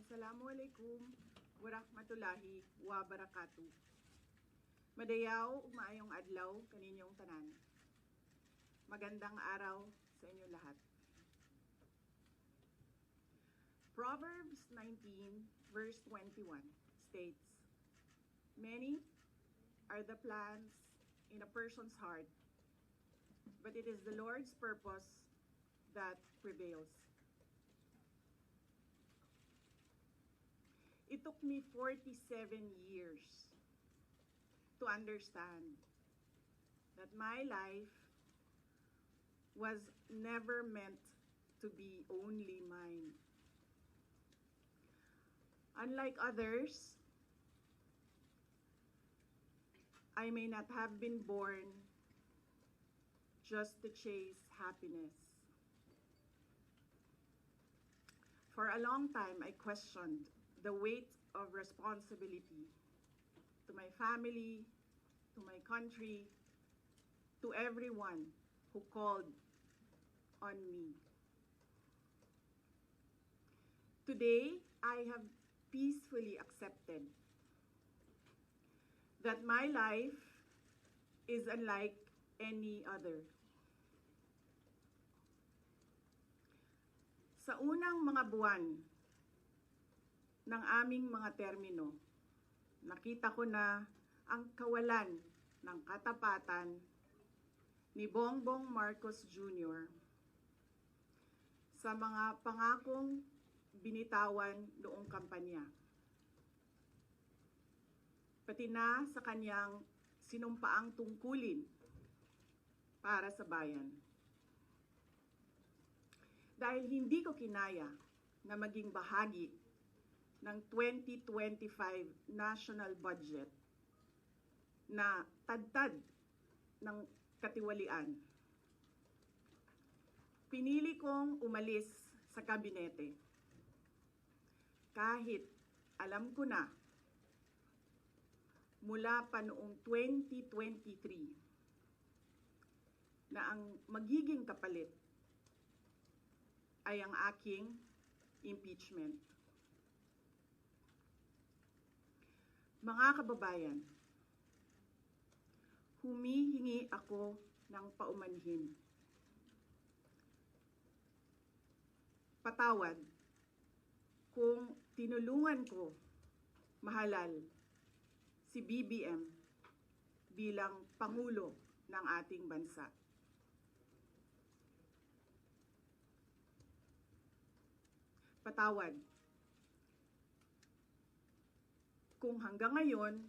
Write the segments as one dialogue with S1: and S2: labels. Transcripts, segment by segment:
S1: Assalamualaikum warahmatullahi wabarakatuh. Madayaw ug maayong adlaw kaninyong tanan. Magandang araw sa inyo lahat. Proverbs 19 verse 21 states, "Many are the plans in a person's heart, but it is the Lord's purpose that prevails." It took me 47 years to understand that my life was never meant to be only mine. Unlike others, I may not have been born just to chase happiness. For a long time, I questioned the weight of responsibility to my family, to my country, to everyone who called on me. Today, I have peacefully accepted that my life is unlike any other. Sa unang mga buwan ng aming mga termino, nakita ko na ang kawalan ng katapatan ni Bongbong Marcos Jr. sa mga pangakong binitawan noong kampanya, pati na sa kanyang sinumpaang tungkulin para sa bayan. Dahil hindi ko kinaya na maging bahagi ng 2025 national budget na tadtad ng katiwalian, pinili kong umalis sa kabinete kahit alam ko na mula pa noong 2023 na ang magiging kapalit ay ang aking impeachment. Mga kababayan, humihingi ako ng paumanhin. Patawad kung tinulungan ko mahalal si BBM bilang Pangulo ng ating bansa. Patawad kung hanggang ngayon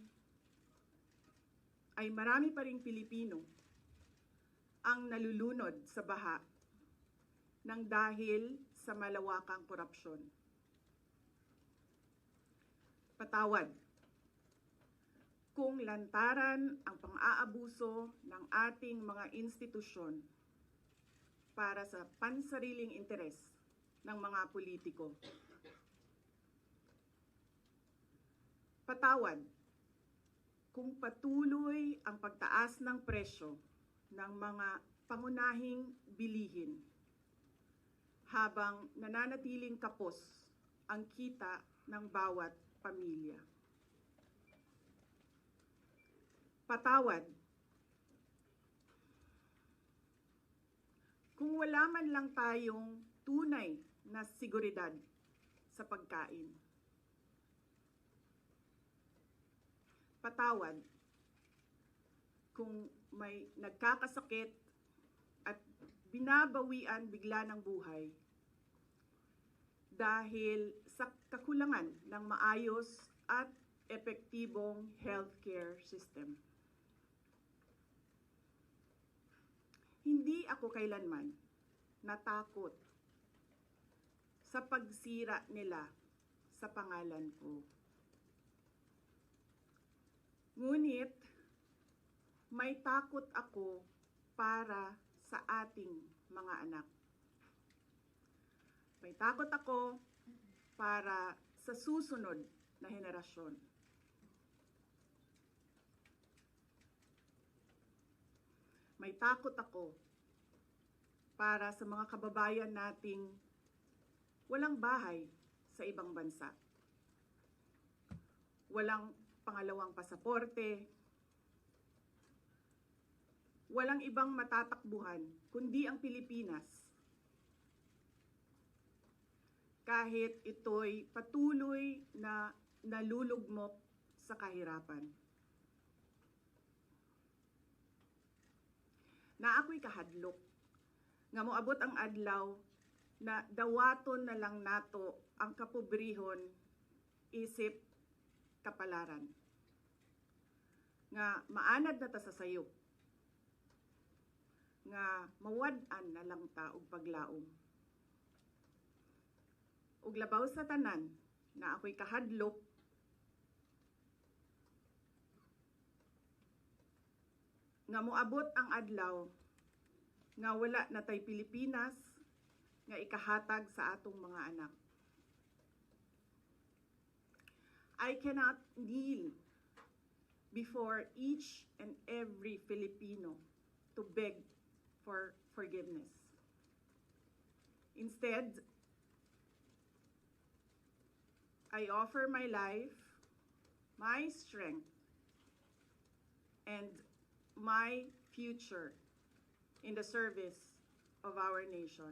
S1: ay marami pa ring Pilipino ang nalulunod sa baha ng dahil sa malawakang korupsyon. Patawad kung lantaran ang pang-aabuso ng ating mga institusyon para sa pansariling interes ng mga politiko. Patawad kung patuloy ang pagtaas ng presyo ng mga pangunahing bilihin habang nananatiling kapos ang kita ng bawat pamilya. Patawad kung wala man lang tayong tunay na seguridad sa pagkain. Patawad kung may nagkakasakit at binabawian bigla ng buhay dahil sa kakulangan ng maayos at epektibong healthcare system. Hindi ako kailanman natakot sa pagsira nila sa pangalan ko. Ngunit, may takot ako para sa ating mga anak. May takot ako para sa susunod na henerasyon. May takot ako para sa mga kababayan nating walang bahay sa ibang bansa. Walang pangalawang pasaporte, walang ibang matatakbuhan kundi ang Pilipinas. Kahit ito'y patuloy na nalulugmok sa kahirapan. Na ako'y kahadlok, nga moabot ang adlaw na dawaton na lang nato ang kapobrihon isip kapalaran. Nga maanad na ta sa sayop, nga mawad-an na lang ta og paglaom. Ug labaw sa tanan na ako'y kahadlok, nga moabot ang adlaw nga wala na tay Pilipinas nga ikahatag sa atong mga anak. I cannot kneel before each and every Filipino to beg for forgiveness. Instead, I offer my life, my strength, and my future in the service of our nation.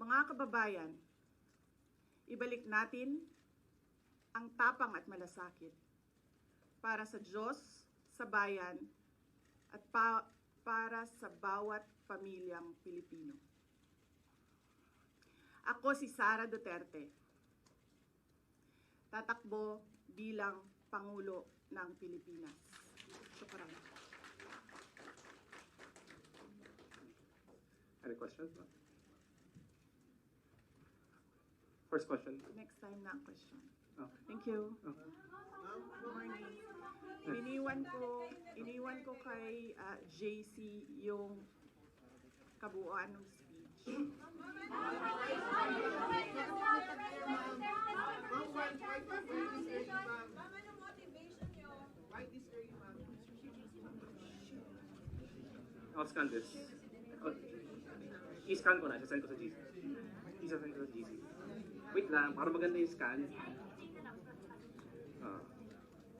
S1: Mga kababayan, ibalik natin ang tapang at malasakit para sa Diyos, sa bayan, at para sa bawat pamilyang Pilipino. Ako si Sara Duterte, tatakbo bilang Pangulo ng Pilipinas. Shukran.
S2: Any questions? First question.
S1: Next time na ang question.
S2: Oh.
S1: Thank you.
S2: Oh.
S1: Good morning. Iniwan ko kay JC yung kabuuan ng speech.
S2: I'll scan this. I-scan ko na. Isa-send ko sa GC. Isa-send ko sa GC. Wait lang, para maganda yung scan.